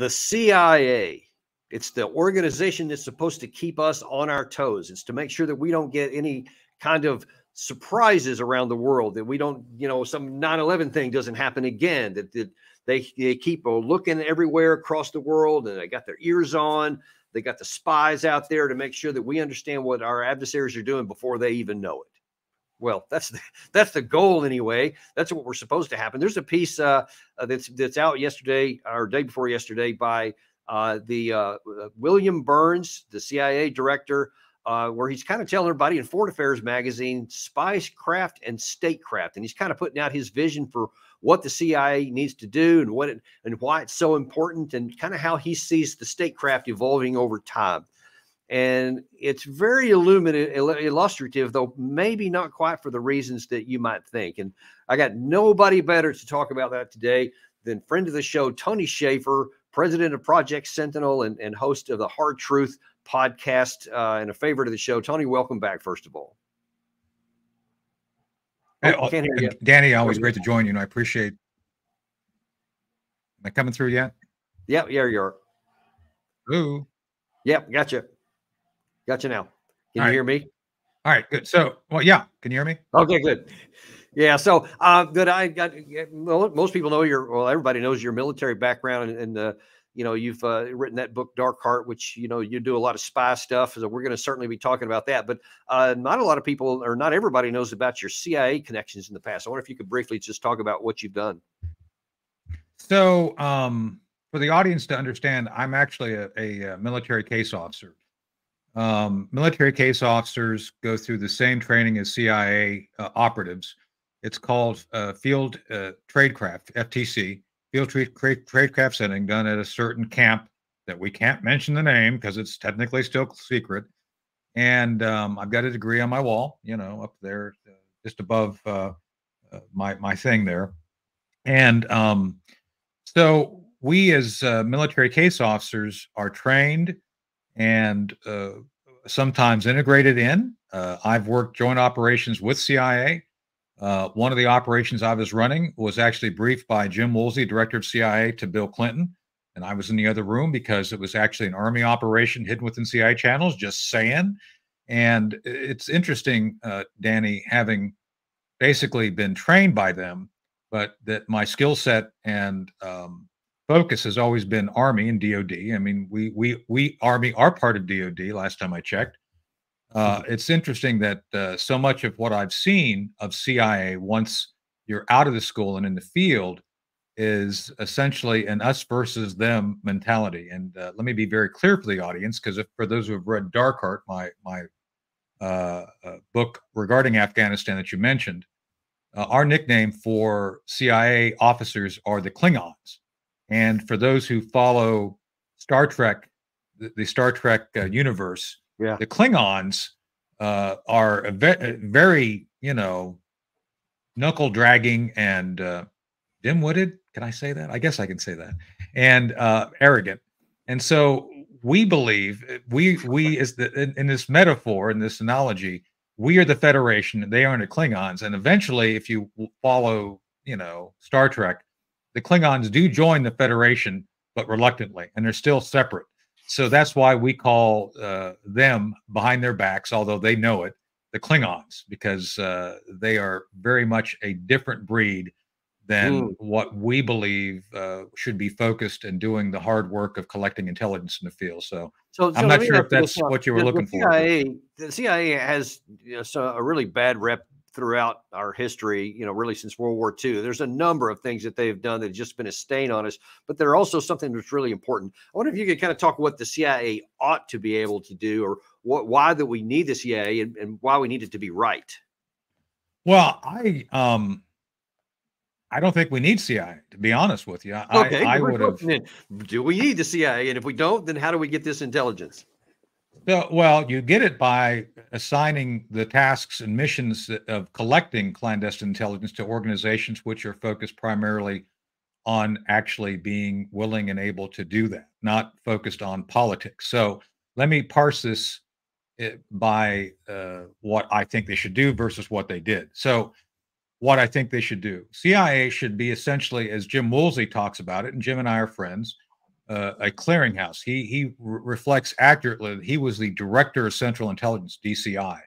The CIA, it's the organization that's supposed to keep us on our toes. It's to make sure that we don't get any kind of surprises around the world, that we don't, some 9/11 thing doesn't happen again, that they keep looking everywhere across the world, and they got their ears on. They got the spies out there to make sure that we understand what our adversaries are doing before they even know it. Well, that's the goal anyway. That's what we're supposed to happen. There's a piece that's out yesterday or day before yesterday by William Burns, the CIA director, where he's kind of telling everybody in Foreign Affairs magazine, spycraft and statecraft, and he's kind of putting out his vision for what the CIA needs to do and why it's so important, and kind of how he sees the statecraft evolving over time. And it's very illustrative, though maybe not quite for the reasons that you might think. And I got nobody better to talk about that today than friend of the show, Tony Shaffer, president of Project Sentinel and host of the Hard Truth podcast, and a favorite of the show. Tony, welcome back, first of all. Hey, can't hear you. Danny, always great to join you, and I appreciate. Am I coming through yet? Yeah, you are. Ooh. Yep, gotcha. Gotcha now. Can you hear me? All right, good. So, well, yeah. Can you hear me? Okay, good. Yeah. So, good. Most people know everybody knows your military background, and you've written that book, Dark Heart, which, you do a lot of spy stuff. So we're going to certainly be talking about that. But not a lot of people, or not everybody, knows about your CIA connections in the past. I wonder if you could briefly just talk about what you've done. So, for the audience to understand, I'm actually a military case officer. Military case officers go through the same training as CIA operatives. It's called Field Tradecraft, FTC, Field Tradecraft Setting, done at a certain camp that we can't mention the name because it's technically still secret. And I've got a degree on my wall, up there, just above my thing there. And so we as military case officers are trained and sometimes integrated in. I've worked joint operations with CIA. One of the operations I was running was actually briefed by Jim Woolsey, director of CIA, to Bill Clinton. And I was in the other room because it was actually an Army operation hidden within CIA channels, just saying. And it's interesting, Danny, having basically been trained by them, but that my skill set and focus has always been Army and DOD. I mean, we Army are part of DOD last time I checked. It's interesting that so much of what I've seen of CIA once you're out of the school and in the field is essentially an us versus them mentality. And let me be very clear for the audience, because for those who have read Dark Heart, my book regarding Afghanistan that you mentioned, our nickname for CIA officers are the Klingons. And for those who follow Star Trek, the Star Trek universe, yeah, the Klingons are a very, knuckle dragging and dim-witted. Can I say that? I guess I can say that. And arrogant. And so we believe we is in this metaphor, in this analogy, we are the Federation and they are the Klingons. And eventually, if you follow, Star Trek, the Klingons do join the Federation, but reluctantly, and they're still separate. So that's why we call them, behind their backs, although they know it, the Klingons, because they are very much a different breed than what we believe should be focused and doing the hard work of collecting intelligence in the field. So I'm not sure if that's what you were looking for. The CIA has a really bad rep throughout our history, really since World War II. There's a number of things that they've done that have just been a stain on us, but they're also something that's really important. I wonder if you could kind of talk what the CIA ought to be able to do, or why that we need the CIA and why we need it to be right. Well, I don't think we need CIA, to be honest with you. I would have. Do we need the CIA? And if we don't, then how do we get this intelligence? Well, you get it by assigning the tasks and missions of collecting clandestine intelligence to organizations which are focused primarily on actually being willing and able to do that, not focused on politics. So let me parse this by what I think they should do versus what they did. So what I think they should do. CIA should be essentially, as Jim Woolsey talks about it, and Jim and I are friends, a clearinghouse. He reflects accurately that he was the director of Central Intelligence, DCI,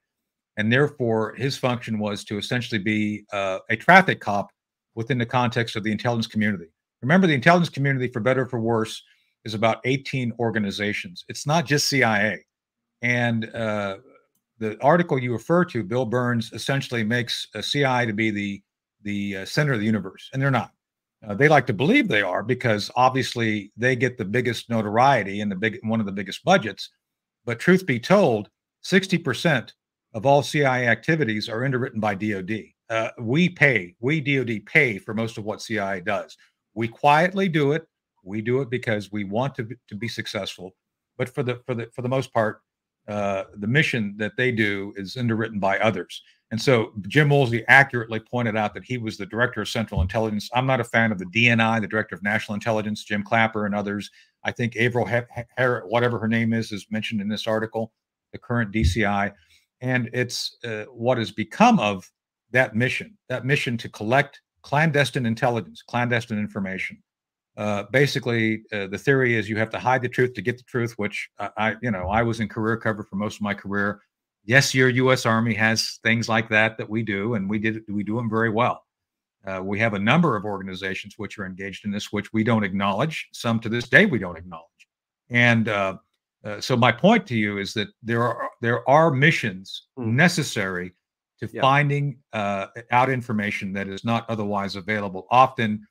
and therefore his function was to essentially be a traffic cop within the context of the intelligence community. Remember, the intelligence community, for better or for worse, is about 18 organizations. It's not just CIA. And the article you refer to, Bill Burns essentially makes CIA to be the center of the universe, and they're not. They like to believe they are because obviously they get the biggest notoriety and one of the biggest budgets. But truth be told, 60% of all CIA activities are underwritten by DoD. We DoD pay for most of what CIA does. We quietly do it. We do it because we want to be successful. But for the most part, the mission that they do is underwritten by others. And so Jim Woolsey accurately pointed out that he was the director of Central Intelligence. I'm not a fan of the DNI, the director of National Intelligence, Jim Clapper and others. I think Avril, whatever her name is mentioned in this article, the current DCI. And it's what has become of that mission to collect clandestine intelligence, clandestine information. Basically, the theory is you have to hide the truth to get the truth, which I was in career cover for most of my career. Yes, your U.S. Army has things like that we do, and we do them very well. We have a number of organizations which are engaged in this, which we don't acknowledge. Some to this day we don't acknowledge. And so my point to you is that there are missions necessary to finding out information that is not otherwise available. Often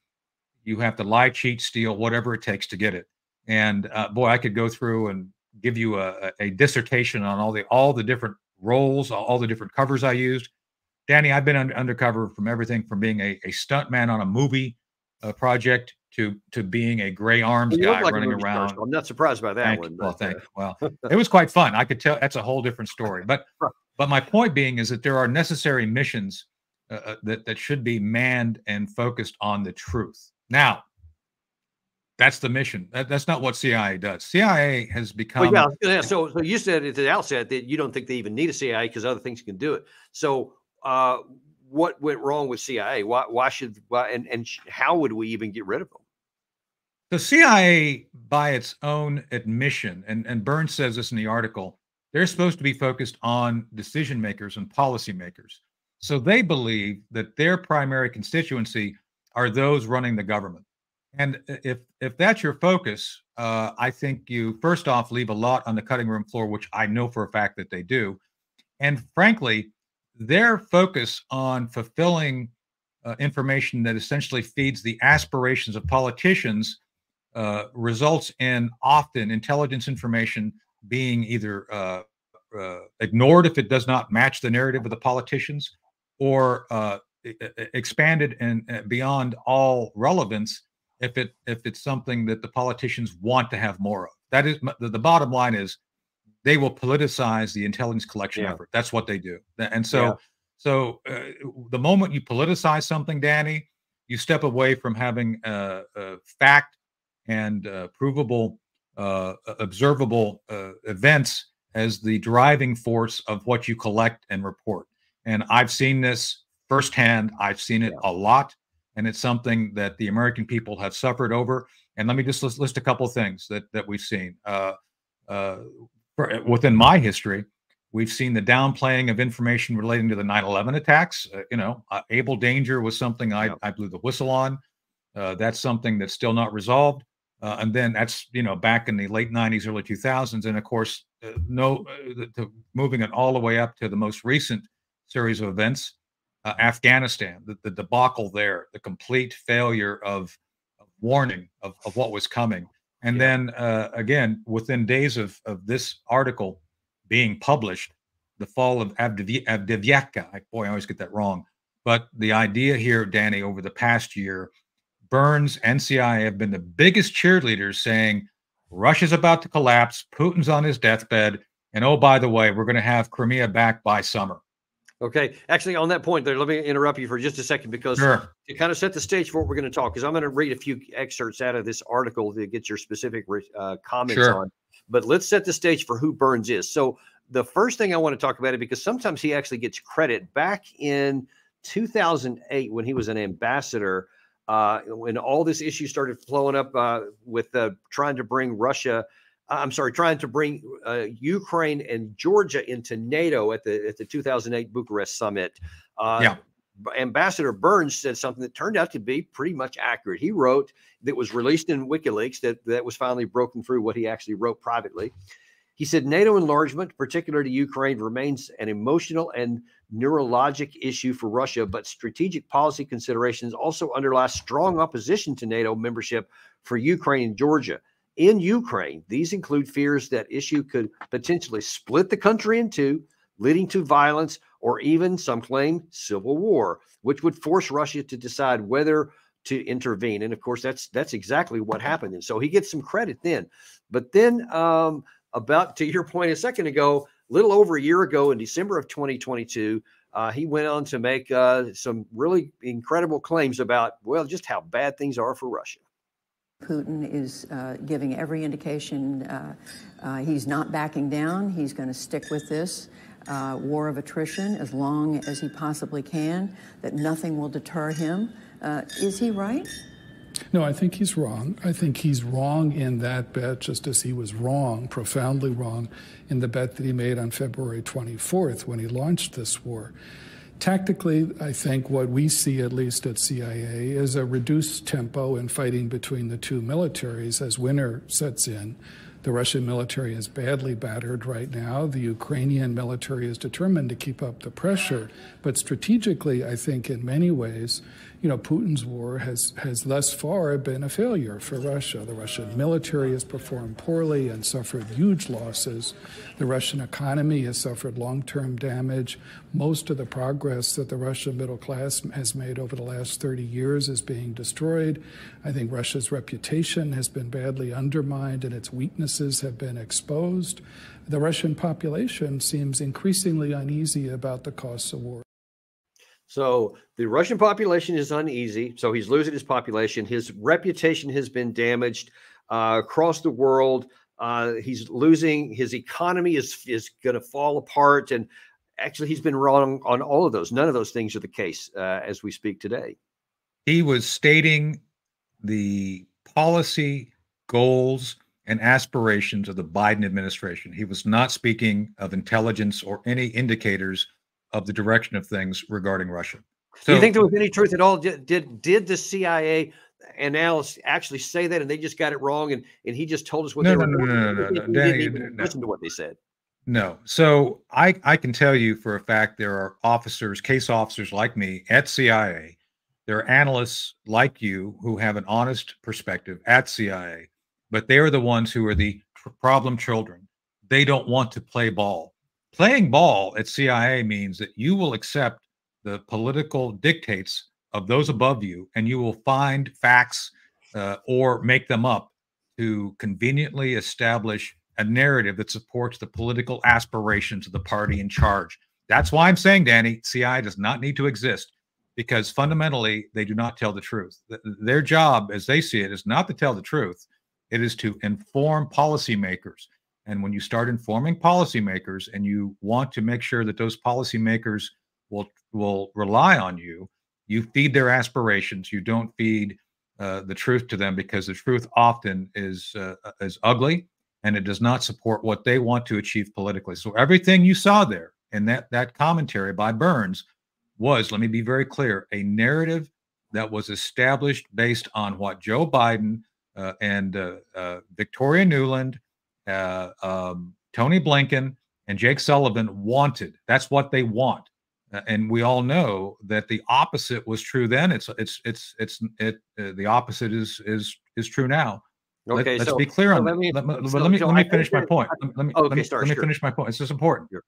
you have to lie, cheat, steal, whatever it takes to get it. And boy, I could go through and give you a dissertation on all the different roles, all the different covers I used. Danny, I've been undercover from everything from being a stuntman on a movie project to being a gray arms guy running around. Star, so I'm not surprised by that one. Thank you. Well, it was quite fun. I could tell that's a whole different story. But my point being is that there are necessary missions that should be manned and focused on the truth. Now, that's the mission. That's not what CIA does. CIA has become. Well, yeah. So you said at the outset that you don't think they even need a CIA because other things can do it. So what went wrong with CIA? Why and how would we even get rid of them? The CIA, by its own admission, and Burns says this in the article, they're supposed to be focused on decision makers and policymakers. So they believe that their primary constituency are those running the government. And if that's your focus, I think you first off leave a lot on the cutting room floor, which I know for a fact that they do. And frankly, their focus on fulfilling information that essentially feeds the aspirations of politicians results in often intelligence information being either ignored if it does not match the narrative of the politicians, or expanded and beyond all relevance if it's something that the politicians want to have more of. That is the bottom line is they will politicize the intelligence collection effort. That's what they do. And so the moment you politicize something, Danny, you step away from having fact and provable, observable events as the driving force of what you collect and report. And I've seen this firsthand. I've seen it a lot. And it's something that the American people have suffered over. And let me just list a couple of things that we've seen. Within my history, we've seen the downplaying of information relating to the 9/11 attacks. Able danger was something I blew the whistle on. That's something that's still not resolved. And then that's, back in the late 90s, early 2000s. And of course, moving it all the way up to the most recent series of events, Afghanistan, the debacle there, the complete failure of warning of what was coming. And then again, within days of this article being published, the fall of Avdiivka. Boy, I always get that wrong. But the idea here, Danny, over the past year, Burns and CIA have been the biggest cheerleaders saying Russia's about to collapse, Putin's on his deathbed, and oh, by the way, we're going to have Crimea back by summer. Okay. Actually, on that point there, let me interrupt you for just a second because to kind of set the stage for what we're going to talk, because I'm going to read a few excerpts out of this article to get your specific comments on. But let's set the stage for who Burns is. So the first thing I want to talk about it, because sometimes he actually gets credit back in 2008 when he was an ambassador. when all this issue started flowing up with trying to bring Russia, I'm sorry, trying to bring Ukraine and Georgia into NATO at the 2008 Bucharest summit. Yeah. Ambassador Burns said something that turned out to be pretty much accurate. He wrote, that was released in WikiLeaks, that was finally broken through what he actually wrote privately. He said NATO enlargement, particularly to Ukraine, remains an emotional and neurologic issue for Russia, but strategic policy considerations also underlie strong opposition to NATO membership for Ukraine and Georgia. In Ukraine, these include fears that issue could potentially split the country in two, leading to violence or even, some claim, civil war, which would force Russia to decide whether to intervene. And of course, that's exactly what happened. And so he gets some credit then. But then about to your point a second ago, a little over a year ago in December of 2022, he went on to make some really incredible claims about, well, just how bad things are for Russia. Putin is giving every indication he's not backing down. He's going to stick with this war of attrition as long as he possibly can, that nothing will deter him. Is he right? No, I think he's wrong. I think he's wrong in that bet, just as he was wrong, profoundly wrong, in the bet that he made on February 24th when he launched this war. Tactically, I think what we see, at least at CIA, is a reduced tempo in fighting between the two militaries as winter sets in. The Russian military is badly battered right now. The Ukrainian military is determined to keep up the pressure. But strategically, I think in many ways, Putin's war has thus far been a failure for Russia. The Russian military has performed poorly and suffered huge losses. The Russian economy has suffered long-term damage. Most of the progress that the Russian middle class has made over the last 30 years is being destroyed. I think Russia's reputation has been badly undermined and its weaknesses have been exposed. The Russian population seems increasingly uneasy about the costs of war. So the Russian population is uneasy. So he's losing his population. His reputation has been damaged across the world. He's losing his economy is going to fall apart. And actually, he's been wrong on all of those. None of those things are the case as we speak today. He was stating the policy goals and aspirations of the Biden administration. He was not speaking of intelligence or any indicators of the direction of things regarding Russia. So, do you think there was any truth at all? Did the CIA analysts actually say that, and they just got it wrong, and he just told us what they were doing? No. Danny, listen to what they said. No. So I can tell you for a fact there are officers, case officers like me at CIA. There are analysts like you who have an honest perspective at CIA, but they are the ones who are the problem children. They don't want to play ball. Playing ball at CIA means that you will accept the political dictates of those above you, and you will find facts or make them up to conveniently establish a narrative that supports the political aspirations of the party in charge. That's why I'm saying, Danny, CIA does not need to exist, because fundamentally they do not tell the truth. Their job, as they see it, is not to tell the truth. It is to inform policymakers. And when you start informing policymakers and you want to make sure that those policymakers will rely on you, you feed their aspirations. You don't feed the truth to them, because the truth often is ugly, and it does not support what they want to achieve politically. So everything you saw there in that commentary by Burns was, let me be very clear, a narrative that was established based on what Joe Biden and Victoria Nuland, Tony Blinken, and Jake Sullivan wanted. That's what they want, and we all know that the opposite was true then. The opposite is true now. Okay, let's be clear on that. Let me finish my point. Let me finish my point. It's just important. Sure.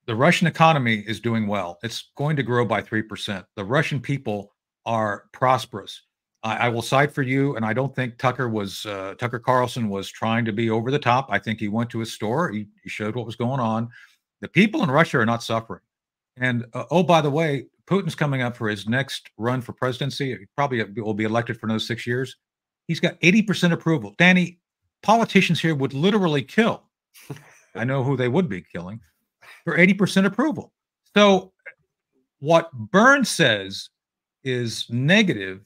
The Russian economy is doing well. It's going to grow by 3%. The Russian people are prosperous. I will cite for you, and I don't think Tucker Carlson was trying to be over the top. I think he went to his store. He showed what was going on. The people in Russia are not suffering. And oh, by the way, Putin's coming up for his next run for presidency. He probably will be elected for another 6 years. He's got 80% approval. Danny, politicians here would literally kill. I know who they would be killing for 80% approval. So what Burns says is negative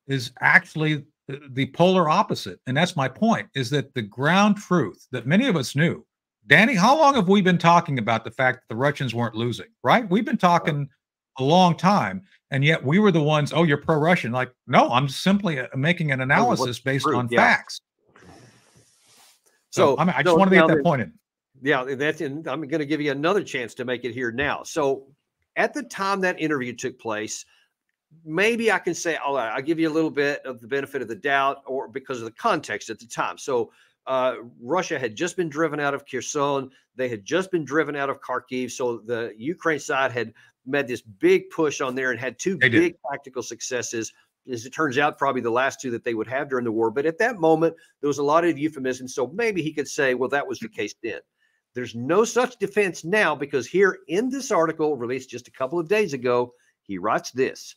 is actually the polar opposite. And that's my point, is that the ground truth that many of us knew. Danny, how long have we been talking about the fact that the Russians weren't losing, right? We've been talking a long time, and yet we were the ones, oh, you're pro-Russian. Like, no, I'm simply making an analysis based on facts. So I just want to get that point in. Yeah, that's in. I'm going to give you another chance to make it here now. So at the time that interview took place, maybe I can say, all right, I'll give you a little bit of the benefit of the doubt, or because of the context at the time. So Russia had just been driven out of Kherson. They had just been driven out of Kharkiv. So the Ukraine side had made this big push on there and had two big tactical successes. As it turns out, probably the last two that they would have during the war. But at that moment, there was a lot of euphemism. So maybe he could say, well, that was the case then. There's no such defense now, because here in this article released just a couple of days ago, he writes this.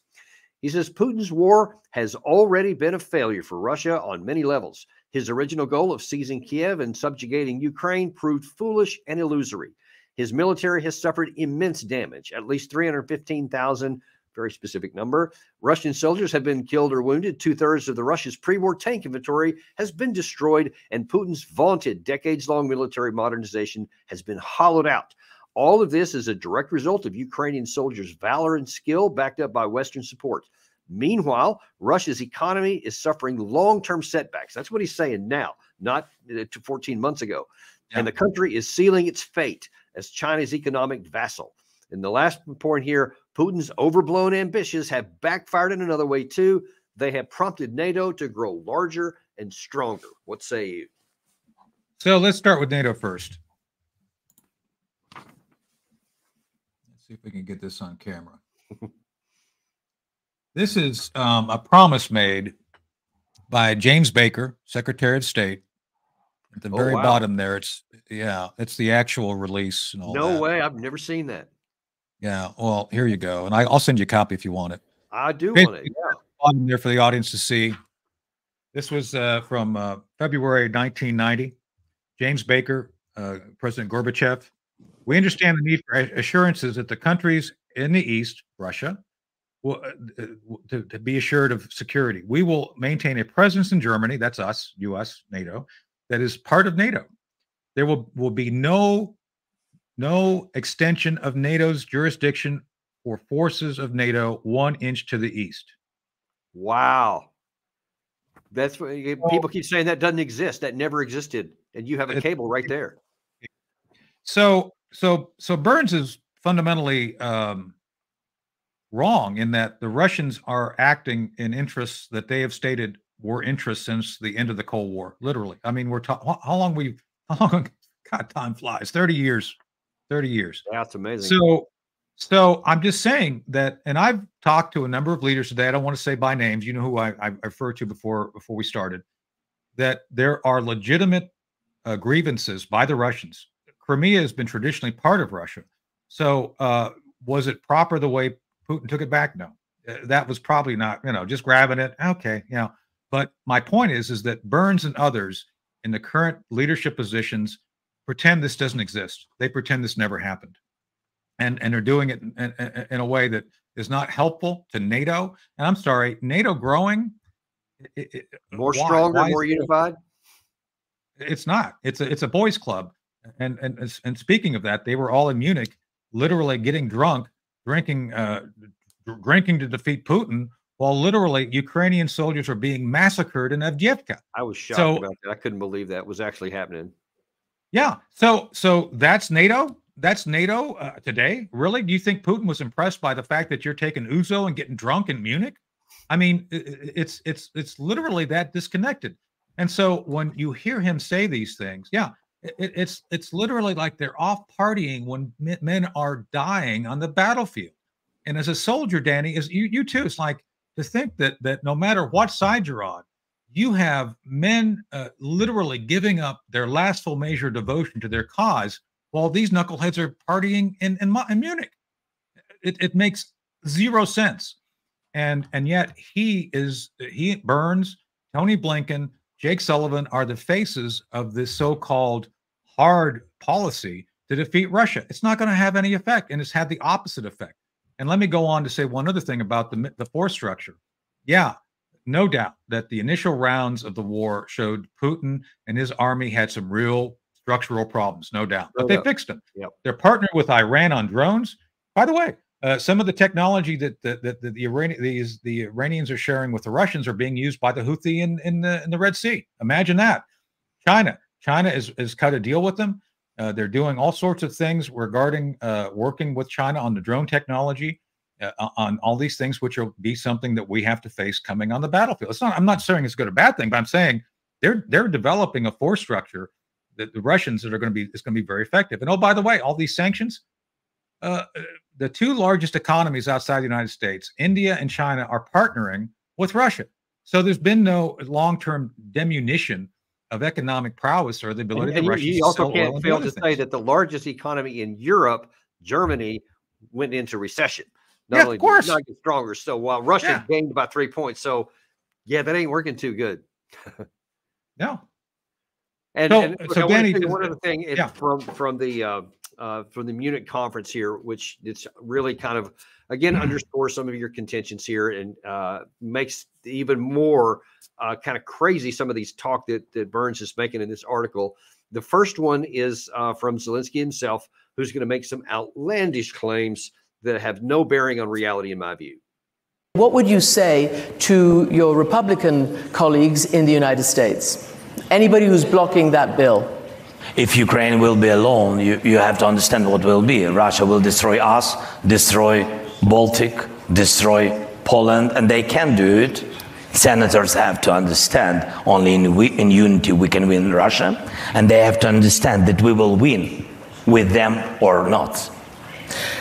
He says, Putin's war has already been a failure for Russia on many levels. His original goal of seizing Kiev and subjugating Ukraine proved foolish and illusory. His military has suffered immense damage. At least 315,000, very specific number, Russian soldiers have been killed or wounded. 2/3 of the Russia's pre-war tank inventory has been destroyed, and Putin's vaunted decades-long military modernization has been hollowed out. All of this is a direct result of Ukrainian soldiers' valor and skill, backed up by Western support. Meanwhile, Russia's economy is suffering long-term setbacks. That's what he's saying now, not 14 months ago. Yeah. And the country is sealing its fate as China's economic vassal. And the last point here, Putin's overblown ambitions have backfired in another way too. They have prompted NATO to grow larger and stronger. What say you? So let's start with NATO first. Let's see if we can get this on camera. This is a promise made by James Baker, Secretary of State. At the very bottom there, it's the actual release and all that. No way, I've never seen that. Yeah, well, here you go, and I'll send you a copy if you want it. I do want it. Yeah, bottom there for the audience to see. This was from February 1990. James Baker, President Gorbachev. We understand the need for assurances that the countries in the East, Russia, will to be assured of security. We will maintain a presence in Germany, that's us, U.S., NATO, that is part of NATO. There will be no extension of NATO's jurisdiction or forces of NATO 1 inch to the east. Wow. That's what people keep saying, that doesn't exist. That never existed. And you have a cable right there. So Burns is fundamentally wrong in that the Russians are acting in interests that they have stated were interests since the end of the Cold War. Literally. I mean, how long God, time flies. 30 years. 30 years. Yeah, that's amazing. So I'm just saying that, and I've talked to a number of leaders today. I don't want to say by names. You know who I referred to before we started, that there are legitimate grievances by the Russians. Crimea has been traditionally part of Russia. So was it proper the way Putin took it back? No, that was probably not, just grabbing it. Okay. But my point is that Burns and others in the current leadership positions pretend this doesn't exist. They pretend this never happened. And they're doing it in a way that is not helpful to NATO. And I'm sorry, NATO growing more stronger, more unified. It's not. It's a boys' club. And speaking of that, they were all in Munich, literally getting drunk, drinking to defeat Putin, while literally Ukrainian soldiers are being massacred in Avdiivka. I was shocked about that. I couldn't believe that was actually happening. Yeah. So that's NATO. That's NATO today. Really? Do you think Putin was impressed by the fact that you're taking Uzo and getting drunk in Munich? I mean, it's literally that disconnected. And so when you hear him say these things, it's literally like they're off partying when men are dying on the battlefield. And as a soldier, Danny, as you too, it's like to think that no matter what side you're on, you have men literally giving up their last full measure of devotion to their cause while these knuckleheads are partying in Munich. It makes zero sense. And yet Burns, Tony Blinken, Jake Sullivan are the faces of this so-called hard policy to defeat Russia. It's not going to have any effect, and it's had the opposite effect. And let me go on to say one other thing about the force structure. Yeah, no doubt that the initial rounds of the war showed Putin and his army had some real structural problems, no doubt, but they fixed them. Yep. They're partnering with Iran on drones. By the way, some of the technology that the Iranians are sharing with the Russians are being used by the Houthi in the Red Sea. Imagine that. China has cut a deal with them. They're doing all sorts of things regarding working with China on the drone technology, on all these things, which will be something that we have to face coming on the battlefield. I'm not saying it's a good or bad thing, but I'm saying they're developing a force structure that the Russians is going to be very effective. And oh, by the way, all these sanctions, the two largest economies outside the United States, India and China, are partnering with Russia. So there's been no long-term diminution of economic prowess or the ability of the Russians. You also can't fail to say that the largest economy in Europe, Germany, went into recession. Not only not get stronger. So while Russia gained about 3 points, so that ain't working too good. No. And so Danny, one other thing from the Munich conference here, which it's really kind of again underscores some of your contentions here and makes even more kind of crazy some of these talk that Burns is making in this article. The first one is from Zelensky himself, who's going to make some outlandish claims that have no bearing on reality, in my view. What would you say to your Republican colleagues in the United States? Anybody who's blocking that bill? If Ukraine will be alone, you have to understand what will be. Russia will destroy us, destroy Baltic, destroy Poland, and they can do it. Senators have to understand only in unity we can win Russia, and they have to understand that we will win with them or not.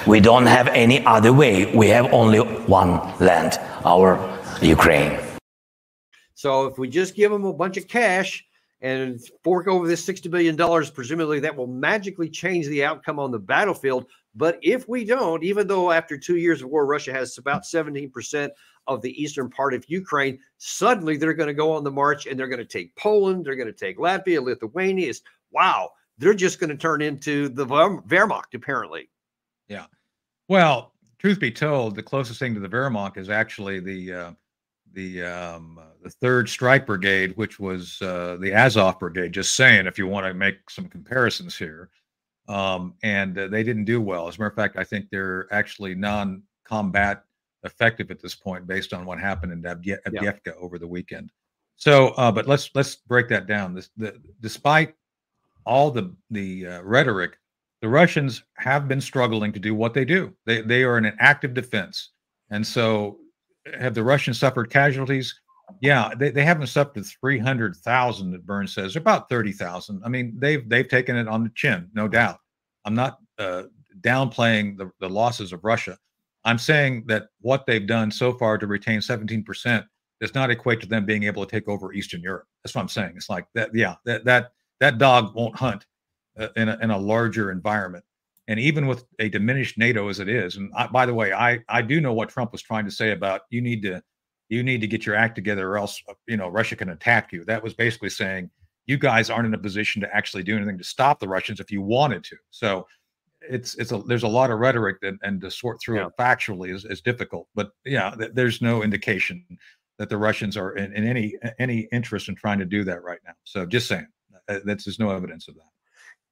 We don't have any other way. We have only one land, our Ukraine. So if we just give them a bunch of cash and fork over this $60 billion, presumably that will magically change the outcome on the battlefield. But if we don't, even though after 2 years of war, Russia has about 17% of the eastern part of Ukraine, suddenly they're going to go on the march and they're going to take Poland, they're going to take Latvia, Lithuania. Wow, they're just going to turn into the Wehrmacht, apparently. Yeah. Well, truth be told, the closest thing to the Wehrmacht is actually the 3rd Strike Brigade, which was the Azov Brigade. Just saying, if you want to make some comparisons here, and they didn't do well. As a matter of fact, I think they're actually non-combat effective at this point, based on what happened in Avdiivka over the weekend. So, but let's break that down. Despite all the rhetoric, the Russians have been struggling to do what they do. They are in an active defense. And so have the Russians suffered casualties? Yeah, they haven't suffered 300,000 that Burns says, about 30,000. I mean, they've taken it on the chin, no doubt. I'm not downplaying the losses of Russia. I'm saying that what they've done so far to retain 17% does not equate to them being able to take over Eastern Europe. That's what I'm saying. It's like that. Yeah, that dog won't hunt in a larger environment. And even with a diminished NATO as it is, and by the way, I do know what Trump was trying to say about you need to get your act together or else Russia can attack you. That was basically saying you guys aren't in a position to actually do anything to stop the Russians if you wanted to. So there's a lot of rhetoric and to sort through it factually is difficult. But yeah, there's no indication that the Russians are in any interest in trying to do that right now. So just saying, there's no evidence of that.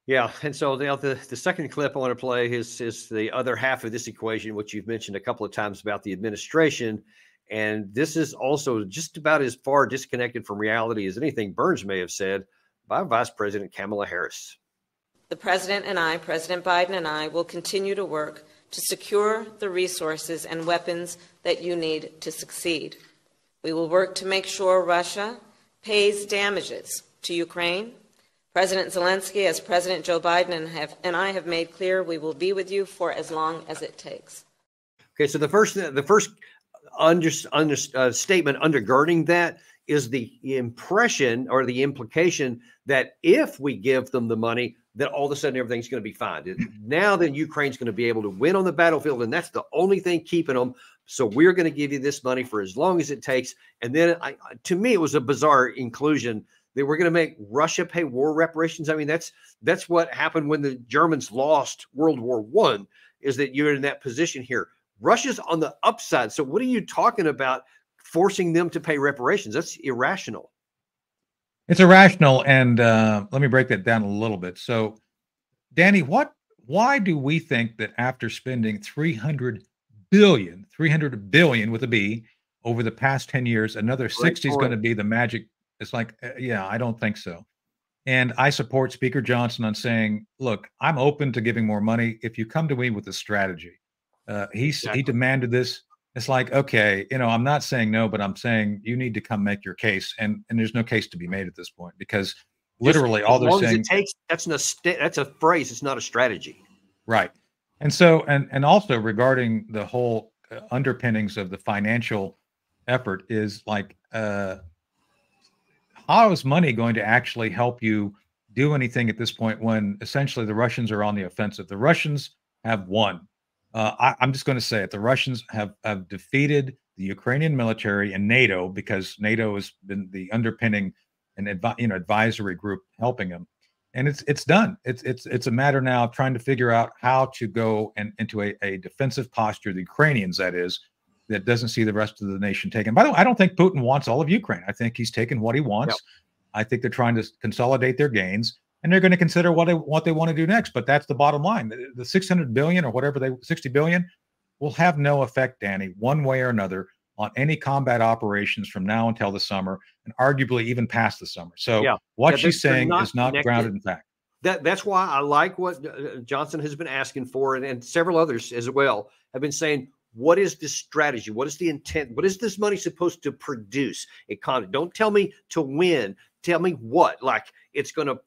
Yeah, and so the second clip I want to play is the other half of this equation, which you've mentioned a couple of times about the administration, and this is also just about as far disconnected from reality as anything Burns may have said by Vice President Kamala Harris. The President and I, President Biden and I, will continue to work to secure the resources and weapons that you need to succeed. We will work to make sure Russia pays damages to Ukraine. President Zelensky, as President Joe Biden and I have made clear, we will be with you for as long as it takes. Okay, so the first statement undergirding that is the impression or the implication that if we give them the money, that all of a sudden everything's going to be fine. Now then Ukraine's going to be able to win on the battlefield, and that's the only thing keeping them. So we're going to give you this money for as long as it takes. And then to me, it was a bizarre inclusion. They were going to make Russia pay war reparations. I mean, that's what happened when the Germans lost World War I, is that you're in that position here. Russia's on the upside. So what are you talking about forcing them to pay reparations? That's irrational. It's irrational. And let me break that down a little bit. So, Danny, why do we think that after spending 300 billion with a B over the past 10 years, another 60 is going to be the magic? It's like, yeah, I don't think so. And I support Speaker Johnson on saying, look, I'm open to giving more money if you come to me with a strategy. He demanded this. It's like, okay, I'm not saying no, but I'm saying you need to come make your case. And there's no case to be made at this point, because literally all they're saying, that's a phrase. It's not a strategy. Right. And so, and also regarding the whole underpinnings of the financial effort is like, how is money going to actually help you do anything at this point when essentially the Russians are on the offensive? The Russians have won. I'm just going to say it. The Russians have defeated the Ukrainian military and NATO, because NATO has been the underpinning and advisory group helping them. And it's done. It's a matter now of trying to figure out how to go into a defensive posture, the Ukrainians, that is, that doesn't see the rest of the nation taken. By the way, I don't think Putin wants all of Ukraine. I think he's taken what he wants. Yep. I think they're trying to consolidate their gains, and they're going to consider what they want to do next. But that's the bottom line. The 600 billion or whatever 60 billion will have no effect, Danny, one way or another, on any combat operations from now until the summer, and arguably even past the summer. So what she's saying is not grounded in fact. That's why I like what Johnson has been asking for, and several others as well have been saying, what is the strategy? What is the intent? What is this money supposed to produce? Don't tell me to win. Tell me what. Like it's gonna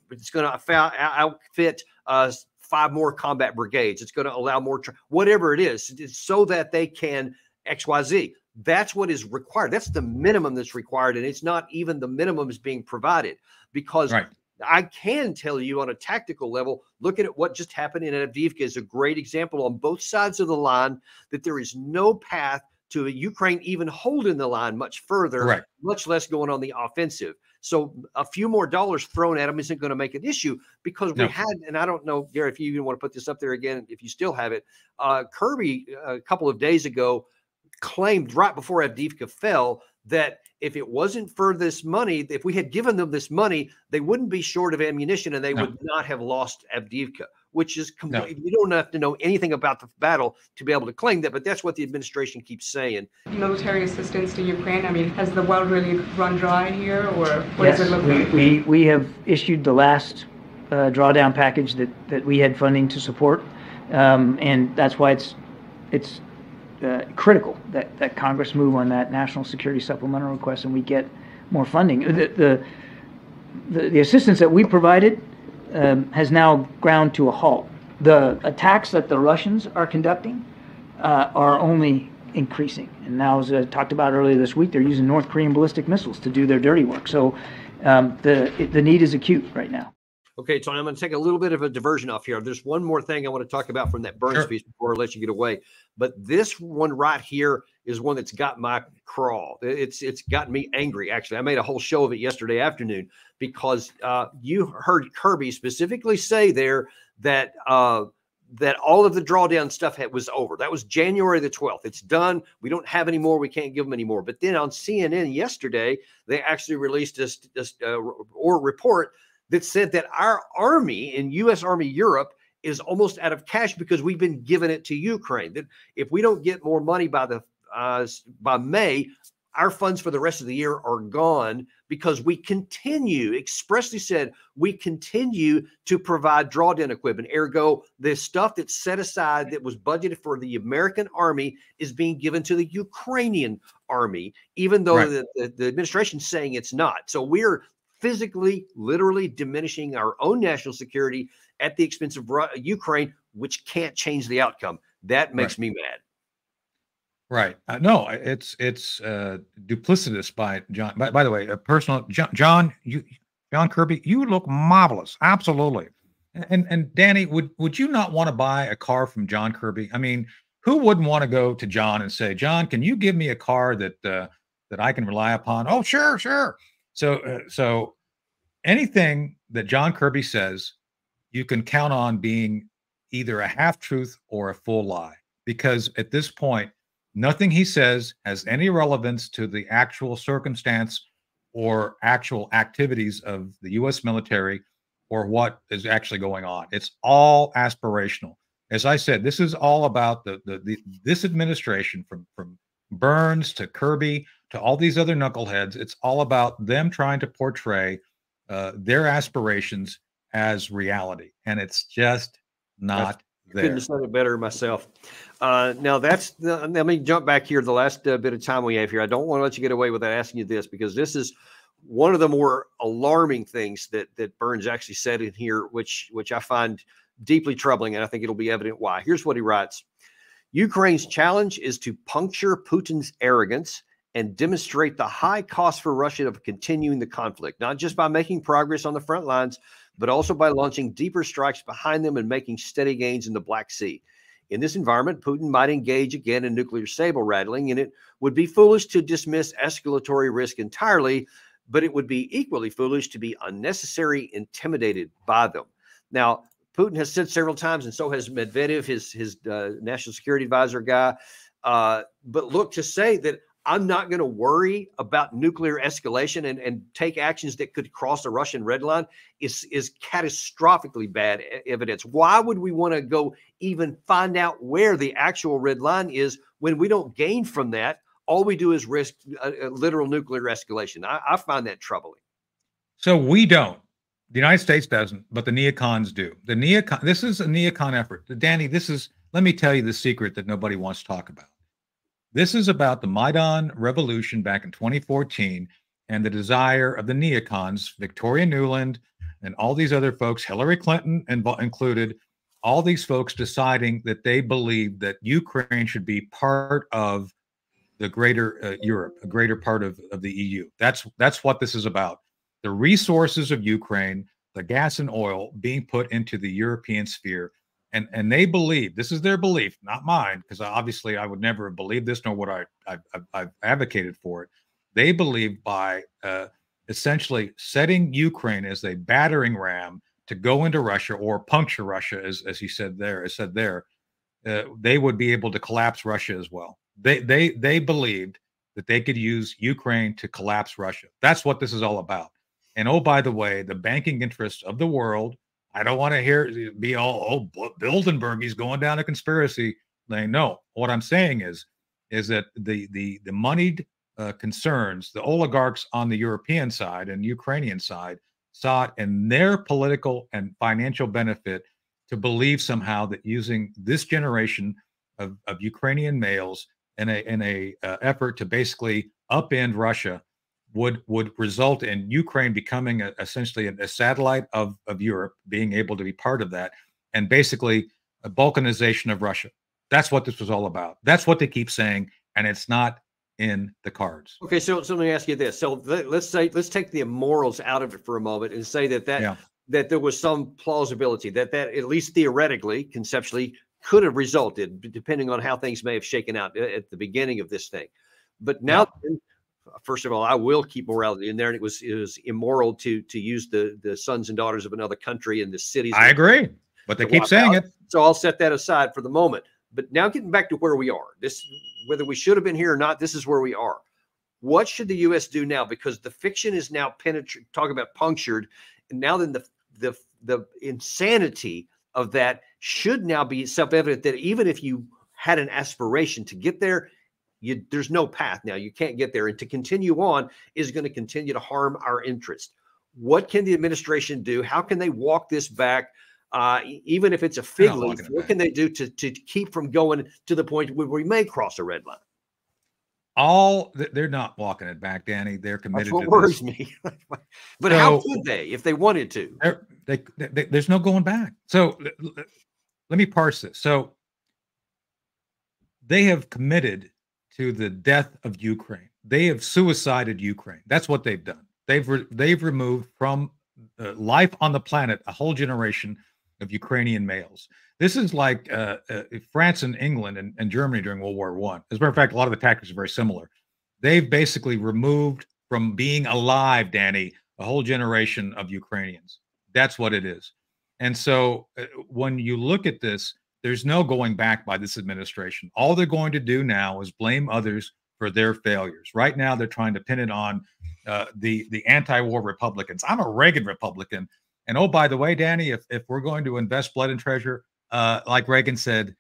outfit 5 more combat brigades. It's going to allow more, whatever it is, so that they can XYZ. That's what is required. That's the minimum that's required, and it's not even the minimum is being provided, because I can tell you on a tactical level, looking at what just happened in Avdiivka is a great example on both sides of the line, that there is no path to Ukraine even holding the line much further, much less going on the offensive. So a few more dollars thrown at them isn't going to make an issue, because we had, and I don't know, Gary, if you even want to put this up there again, if you still have it, Kirby a couple of days ago claimed right before Avdiivka fell that if it wasn't for this money, if we had given them this money, they wouldn't be short of ammunition, and they would not have lost Avdiivka, which is completely, you don't have to know anything about the battle to be able to claim that, but that's what the administration keeps saying. Military assistance to Ukraine, I mean, has the well really run dry here, or what does it look like? We have issued the last drawdown package that we had funding to support, and that's why it's critical that Congress move on that national security supplemental request and we get more funding. The assistance that we provided has now ground to a halt. The attacks that the Russians are conducting are only increasing. And now, as I talked about earlier this week, they're using North Korean ballistic missiles to do their dirty work. So the need is acute right now. Okay, so I'm going to take a little bit of a diversion off here. There's one more thing I want to talk about from that Burns piece before I let you get away. But this one right here is one that's got my crawl. It's gotten me angry, actually. I made a whole show of it yesterday afternoon, because you heard Kirby specifically say there that that all of the drawdown stuff was over. That was January the 12th. It's done. We don't have any more. We can't give them any more. But then on CNN yesterday, they actually released this report that said that our army in U.S. Army Europe is almost out of cash because we've been giving it to Ukraine. That if we don't get more money by May, our funds for the rest of the year are gone, because we expressly said, we continue to provide drawdown equipment. Ergo, the stuff that's set aside that was budgeted for the American army is being given to the Ukrainian army, even though the administration's saying it's not. So we're physically, literally diminishing our own national security at the expense of Ukraine, which can't change the outcome. That makes me mad. Right. No, it's duplicitous by John. By the way, a personal John Kirby, you look marvelous. Absolutely. And Danny, would you not want to buy a car from John Kirby? I mean, who wouldn't want to go to John and say, John, can you give me a car that I can rely upon? Oh, sure. So anything that John Kirby says, you can count on being either a half truth or a full lie. because at this point, nothing he says has any relevance to the actual circumstance or actual activities of the U.S. military or what is actually going on. It's all aspirational. As I said, this is all about this administration, from Burns to Kirby to all these other knuckleheads. It's all about them trying to portray their aspirations as reality, and it's just not there. Couldn't have said it better myself. Now let me jump back here. The last bit of time we have here, I don't want to let you get away without asking you this, because this is one of the more alarming things that Burns actually said in here, which I find deeply troubling, and I think it'll be evident why. Here's what he writes: Ukraine's challenge is to puncture Putin's arrogance and demonstrate the high cost for Russia of continuing the conflict, not just by making progress on the front lines, but also by launching deeper strikes behind them and making steady gains in the Black Sea. In this environment, Putin might engage again in nuclear saber rattling, and it would be foolish to dismiss escalatory risk entirely, but it would be equally foolish to be unnecessarily intimidated by them. Now, Putin has said several times, and so has Medvedev, his national security advisor guy, but look, to say that I'm not going to worry about nuclear escalation and take actions that could cross the Russian red line is catastrophically bad evidence. Why would we want to go even find out where the actual red line is when we don't gain from that? All we do is risk a literal nuclear escalation. I find that troubling. So we don't. The United States doesn't, but the neocons do. This is a neocon effort. Danny, let me tell you the secret that nobody wants to talk about. This is about the Maidan revolution back in 2014 and the desire of the neocons, Victoria Nuland and all these other folks, Hillary Clinton included, all these folks deciding that they believe that Ukraine should be part of the greater Europe, a greater part of the EU. That's what this is about. The resources of Ukraine, the gas and oil being put into the European sphere. And they believe, this is their belief, not mine, because obviously I would never have believed this, nor would I've advocated for it. They believe by essentially setting Ukraine as a battering ram to go into Russia or puncture Russia, as he said there, they would be able to collapse Russia as well. They believed that they could use Ukraine to collapse Russia. That's what this is all about. And oh, by the way, the banking interests of the world, I don't want to hear be all, Bilderberg, he's going down a conspiracy lane. No, what I'm saying is that the moneyed concerns, the oligarchs on the European side and Ukrainian side, sought in their political and financial benefit to believe somehow that using this generation of Ukrainian males in a effort to basically upend Russia would result in Ukraine becoming essentially a satellite of Europe, being able to be part of that, and basically a Balkanization of Russia. That's what this was all about. That's what they keep saying, and it's not in the cards. Okay, so let me ask you this. So let's take the immorals out of it for a moment and say that there was some plausibility that at least theoretically, conceptually, could have resulted, depending on how things may have shaken out at the beginning of this thing. But now, first of all, I will keep morality in there, and it was immoral to use the sons and daughters of another country and the cities. I agree, but they keep saying it. So I'll set that aside for the moment. But now getting back to where we are, whether we should have been here or not, this is where we are. What should the U.S. do now? Because the fiction is now talking about punctured, and now then the insanity of that should now be self-evident that even if you had an aspiration to get there, there's no path now. You can't get there. And to continue on is going to continue to harm our interest. What can the administration do? How can they walk this back? Even if it's a fig leaf, what can they do to keep from going to the point where we may cross a red line? They're not walking it back, Danny. They're committed. That's what worries me. But how could they if they wanted to? There's no going back. So let me parse this. So they have committed to the death of Ukraine. They have suicided Ukraine. That's what they've done. They've removed from life on the planet a whole generation of Ukrainian males. This is like France and England and Germany during World War I. As a matter of fact, a lot of the tactics are very similar. They've basically removed from being alive, Danny, a whole generation of Ukrainians. That's what it is. And so when you look at this, there's no going back by this administration. All they're going to do now is blame others for their failures. Right now, they're trying to pin it on the anti-war Republicans. I'm a Reagan Republican. And oh, by the way, Danny, if we're going to invest blood and treasure, like Reagan said,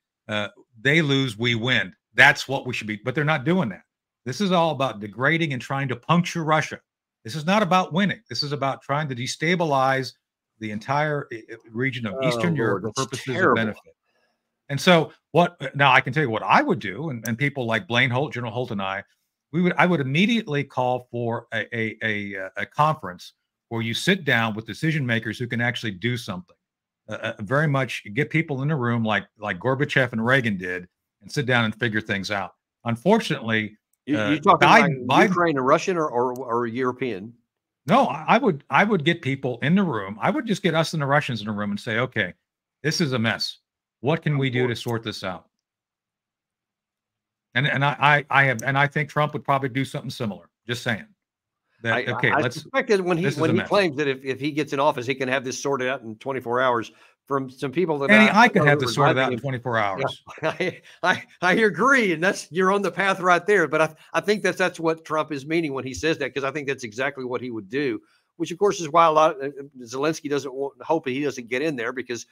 they lose, we win. That's what we should be. But they're not doing that. This is all about degrading and trying to puncture Russia. This is not about winning. This is about trying to destabilize the entire region of Eastern Europe for purposes of benefit. And so now I can tell you what I would do, and people like Blaine Holt, General Holt, and I would immediately call for a conference where you sit down with decision makers who can actually do something. Very much get people in a room like Gorbachev and Reagan did, and sit down and figure things out. Unfortunately, you talking about Ukraine and Russian or European? No, I would get people in the room. I would just get us and the Russians in a room and say, okay, this is a mess. What can we do to sort this out? And I think Trump would probably do something similar. Just saying. I suspect that when he claims that if he gets in office, he can have this sorted out in 24 hours. From some people that I could have this sorted out in 24 hours. Yeah, I agree, and you're on the path right there. But I think that's what Trump is meaning when he says that, because I think that's exactly what he would do. Which, of course, is why Zelensky hope he doesn't get in there, because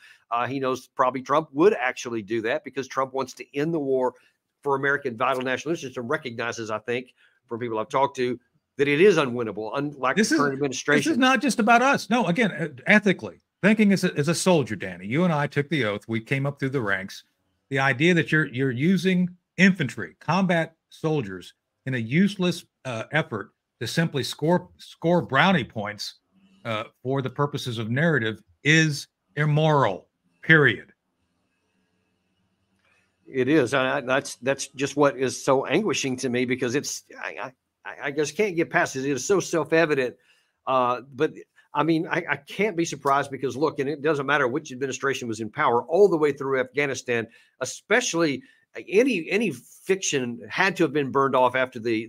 he knows probably Trump would actually do that, because Trump wants to end the war for American vital national interests and recognizes, I think, from people I've talked to, that it is unwinnable, unlike the current administration. This is not just about us. No, again, ethically, thinking as a soldier, Danny, you and I took the oath. We came up through the ranks. The idea that you're using infantry, combat soldiers, in a useless effort to simply score brownie points for the purposes of narrative is immoral, period. It is. That's just what is so anguishing to me, because I just can't get past it. It is so self-evident. But I mean, I can't be surprised, because look, and it doesn't matter which administration was in power all the way through Afghanistan, especially any fiction had to have been burned off after the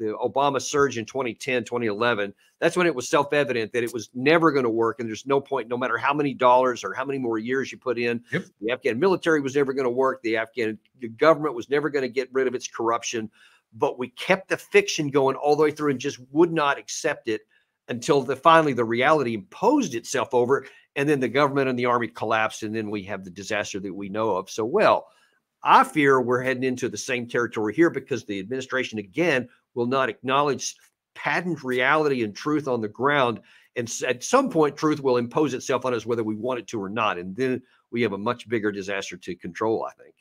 Obama surge in 2010, 2011. That's when it was self-evident that it was never going to work. And there's no point, no matter how many dollars or how many more years you put in. Yep. The Afghan military was never going to work. The Afghan government was never going to get rid of its corruption. But we kept the fiction going all the way through and just would not accept it until finally the reality imposed itself over it. And then the government and the army collapsed. And then we have the disaster that we know of so well. I fear we're heading into the same territory here, because the administration, again, will not acknowledge patent reality and truth on the ground. And at some point, truth will impose itself on us, whether we want it to or not. And then we have a much bigger disaster to control, I think.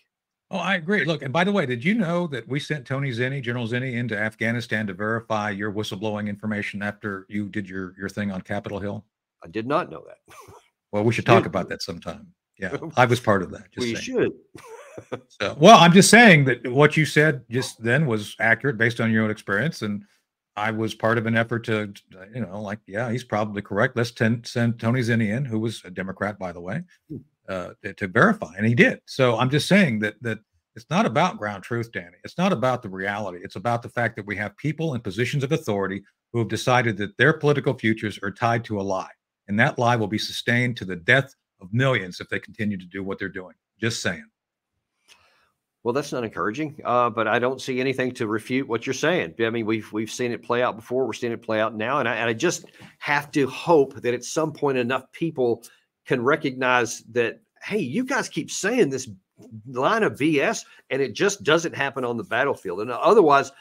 Oh, I agree. Look, and by the way, did you know that we sent Tony Zinni, General Zinni, into Afghanistan to verify your whistleblowing information after you did your thing on Capitol Hill? I did not know that. Well, we should talk about that sometime. Yeah, I was part of that. We should. So, well, I'm just saying that what you said just then was accurate based on your own experience, and I was part of an effort to, yeah, he's probably correct. Let's send Tony Zinni in, who was a Democrat, by the way, to verify, and he did. So I'm just saying that it's not about ground truth, Danny. It's not about the reality. It's about the fact that we have people in positions of authority who have decided that their political futures are tied to a lie, and that lie will be sustained to the death of millions if they continue to do what they're doing. Just saying. Well, that's not encouraging, but I don't see anything to refute what you're saying. I mean, we've seen it play out before. We're seeing it play out now, and I just have to hope that at some point enough people can recognize that, hey, you guys keep saying this line of BS, and it just doesn't happen on the battlefield. And otherwise,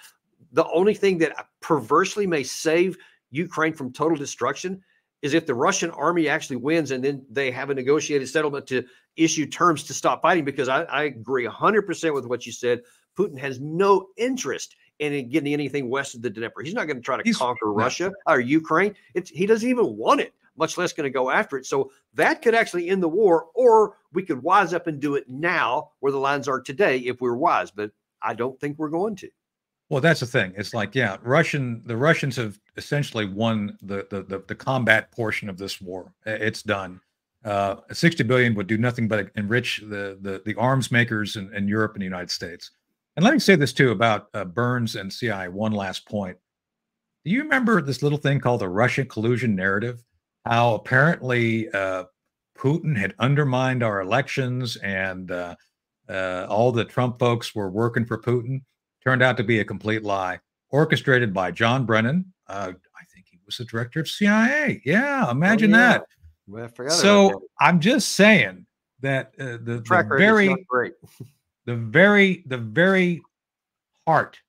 the only thing that perversely may save Ukraine from total destruction is if the Russian army actually wins, and then they have a negotiated settlement to issue terms to stop fighting, because I agree 100% with what you said. Putin has no interest in getting anything west of the Dnieper. He's not going to try to conquer Russia or Ukraine. He doesn't even want it, much less going to go after it. So that could actually end the war, or we could wise up and do it now where the lines are today if we're wise. But I don't think we're going to. Well, that's the thing. It's like, yeah, the Russians have essentially won the combat portion of this war. It's done. 60 billion would do nothing but enrich the arms makers in Europe and the United States. And let me say this too about Burns and CIA. One last point. Do you remember this little thing called the Russian collusion narrative? How apparently Putin had undermined our elections and all the Trump folks were working for Putin, turned out to be a complete lie, orchestrated by John Brennan. I think he was the director of CIA. Yeah, imagine that. Well, I forgot so about that. I'm just saying that the very heart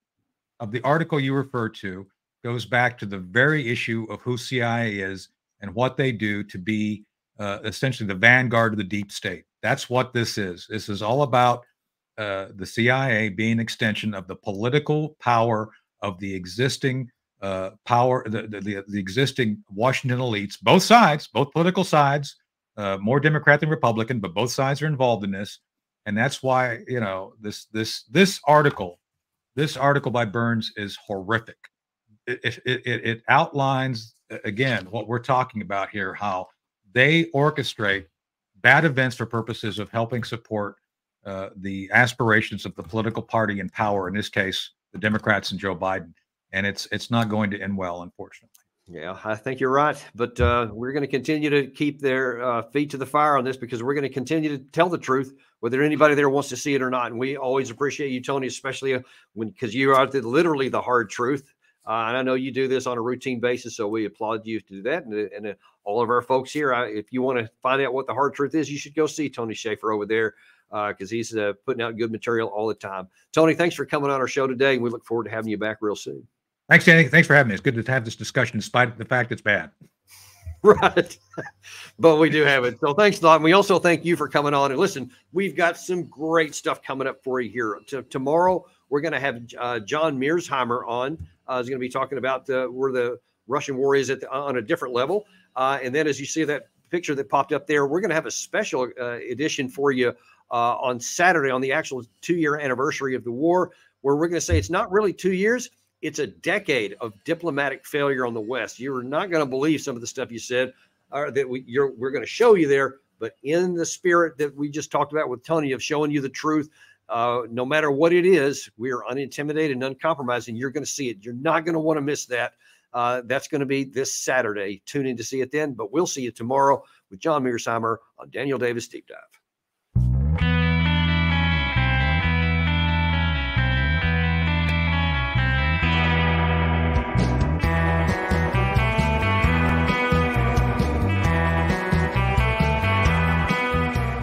of the article you refer to goes back to the very issue of who CIA is and what they do to be essentially the vanguard of the deep state. That's what this is. This is all about the CIA being an extension of the political power of the existing the existing Washington elites, both sides, both political sides, more Democrat than Republican, but both sides are involved in this. And that's why, you know, this article by Burns is horrific. It outlines again what we're talking about here, how they orchestrate bad events for purposes of helping support the aspirations of the political party in power, in this case, the Democrats and Joe Biden. And it's not going to end well, unfortunately. Yeah, I think you're right. But we're going to continue to keep their feet to the fire on this, because we're going to continue to tell the truth, whether anybody there wants to see it or not. And we always appreciate you, Tony, especially because you are literally the hard truth. And I know you do this on a routine basis, so we applaud you to do that. And all of our folks here, if you want to find out what the hard truth is, you should go see Tony Shaffer over there, because he's putting out good material all the time. Tony, thanks for coming on our show today. And we look forward to having you back real soon. Thanks, Danny. Thanks for having me. It's good to have this discussion despite the fact it's bad. Right. But we do have it. So thanks a lot. And we also thank you for coming on. And listen, we've got some great stuff coming up for you here. Tomorrow, we're going to have John Mearsheimer on. He's going to be talking about where the Russian war is on a different level. And then as you see that picture that popped up there, we're going to have a special edition for you on Saturday on the actual 2-year anniversary of the war, where we're going to say it's not really 2 years. It's a decade of diplomatic failure on the West. You're not going to believe some of the stuff you said that we're going to show you there. But in the spirit that we just talked about with Tony of showing you the truth, no matter what it is, we are unintimidated and uncompromised, and you're going to see it. You're not going to want to miss that. That's going to be this Saturday. Tune in to see it then. But we'll see you tomorrow with John Mearsheimer on Daniel Davis Deep Dive.